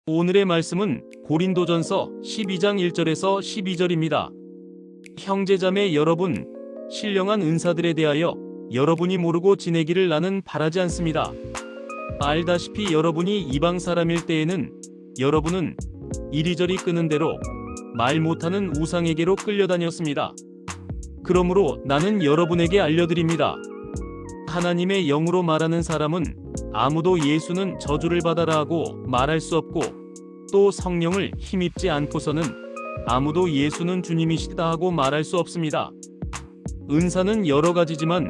오늘의 말씀은 고린도전서 12장 1절에서 12절입니다. 형제자매 여러분, 신령한 은사들에 대하여 여러분이 모르고 지내기를 나는 바라지 않습니다. 알다시피 여러분이 이방 사람일 때에는 여러분은 이리저리 끄는 대로 말 못하는 우상에게로 끌려다녔습니다. 그러므로 나는 여러분에게 알려드립니다. 하나님의 영으로 말하는 사람은 아무도 예수는 저주를 받아라 하고 말할 수 없고, 또 성령을 힘입지 않고서는 아무도 예수는 주님이시다 하고 말할 수 없습니다. 은사는 여러 가지지만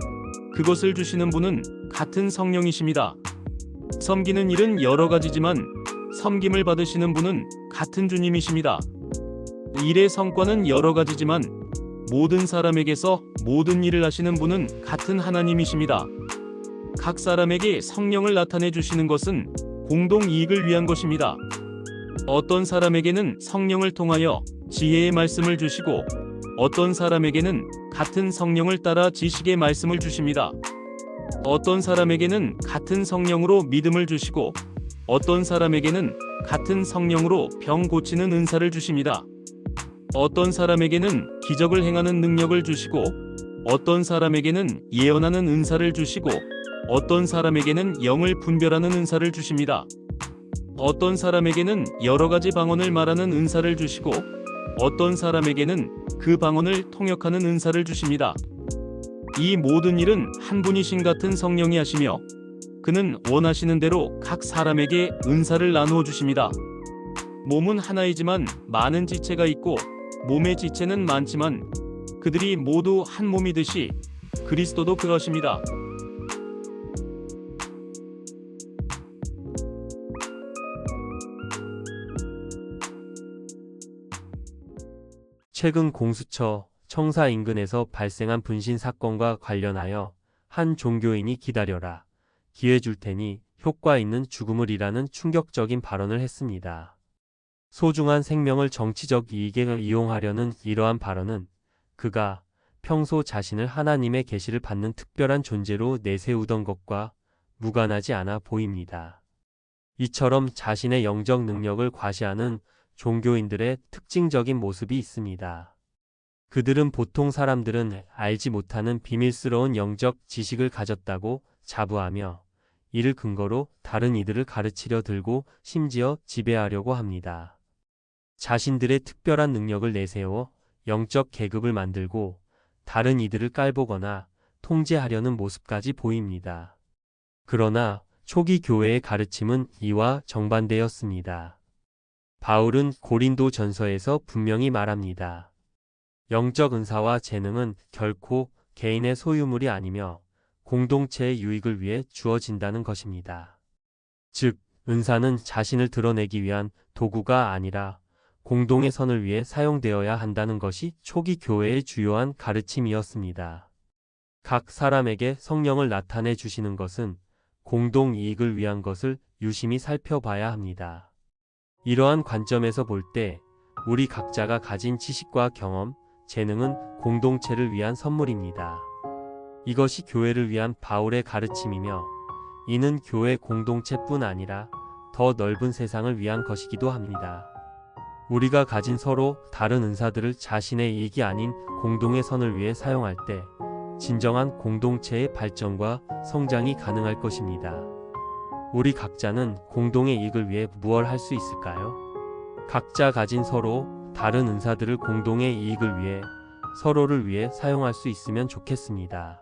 그것을 주시는 분은 같은 성령이십니다. 섬기는 일은 여러 가지지만 섬김을 받으시는 분은 같은 주님이십니다. 일의 성과는 여러 가지지만 모든 사람에게서 모든 일을 하시는 분은 같은 하나님이십니다. 각 사람에게 성령을 나타내 주시는 것은 공동 이익을 위한 것입니다. 어떤 사람에게는 성령을 통하여 지혜의 말씀을 주시고, 어떤 사람에게는 같은 성령을 따라 지식의 말씀을 주십니다. 어떤 사람에게는 같은 성령으로 믿음을 주시고, 어떤 사람에게는 같은 성령으로 병 고치는 은사를 주십니다. 어떤 사람에게는 기적을 행하는 능력을 주시고, 어떤 사람에게는 예언하는 은사를 주시고, 어떤 사람에게는 영을 분별하는 은사를 주십니다. 어떤 사람에게는 여러 가지 방언을 말하는 은사를 주시고, 어떤 사람에게는 그 방언을 통역하는 은사를 주십니다. 이 모든 일은 한 분이신 같은 성령이 하시며, 그는 원하시는 대로 각 사람에게 은사를 나누어 주십니다. 몸은 하나이지만 많은 지체가 있고, 몸의 지체는 많지만 그들이 모두 한 몸이듯이 그리스도도 그러십니다. 최근 공수처 청사 인근에서 발생한 분신 사건과 관련하여 한 종교인이 기다려라, 기회 줄 테니 효과 있는 죽음을 이라는 충격적인 발언을 했습니다. 소중한 생명을 정치적 이익에 이용하려는 이러한 발언은 그가 평소 자신을 하나님의 계시를 받는 특별한 존재로 내세우던 것과 무관하지 않아 보입니다. 이처럼 자신의 영적 능력을 과시하는 종교인들의 특징적인 모습이 있습니다. 그들은 보통 사람들은 알지 못하는 비밀스러운 영적 지식을 가졌다고 자부하며 이를 근거로 다른 이들을 가르치려 들고 심지어 지배하려고 합니다. 자신들의 특별한 능력을 내세워 영적 계급을 만들고 다른 이들을 깔보거나 통제하려는 모습까지 보입니다. 그러나 초기 교회의 가르침은 이와 정반대였습니다. 바울은 고린도 전서에서 분명히 말합니다. 영적 은사와 재능은 결코 개인의 소유물이 아니며 공동체의 유익을 위해 주어진다는 것입니다. 즉, 은사는 자신을 드러내기 위한 도구가 아니라 공동의 선을 위해 사용되어야 한다는 것이 초기 교회의 주요한 가르침이었습니다. 각 사람에게 성령을 나타내 주시는 것은 공동 이익을 위한 것을 유심히 살펴봐야 합니다. 이러한 관점에서 볼 때 우리 각자가 가진 지식과 경험, 재능은 공동체를 위한 선물입니다. 이것이 교회를 위한 바울의 가르침이며, 이는 교회 공동체뿐 아니라 더 넓은 세상을 위한 것이기도 합니다. 우리가 가진 서로 다른 은사들을 자신의 이익이 아닌 공동의 선을 위해 사용할 때 진정한 공동체의 발전과 성장이 가능할 것입니다. 우리 각자는 공동의 이익을 위해 무엇을 할 수 있을까요? 각자 가진 서로 다른 은사들을 공동의 이익을 위해, 서로를 위해 사용할 수 있으면 좋겠습니다.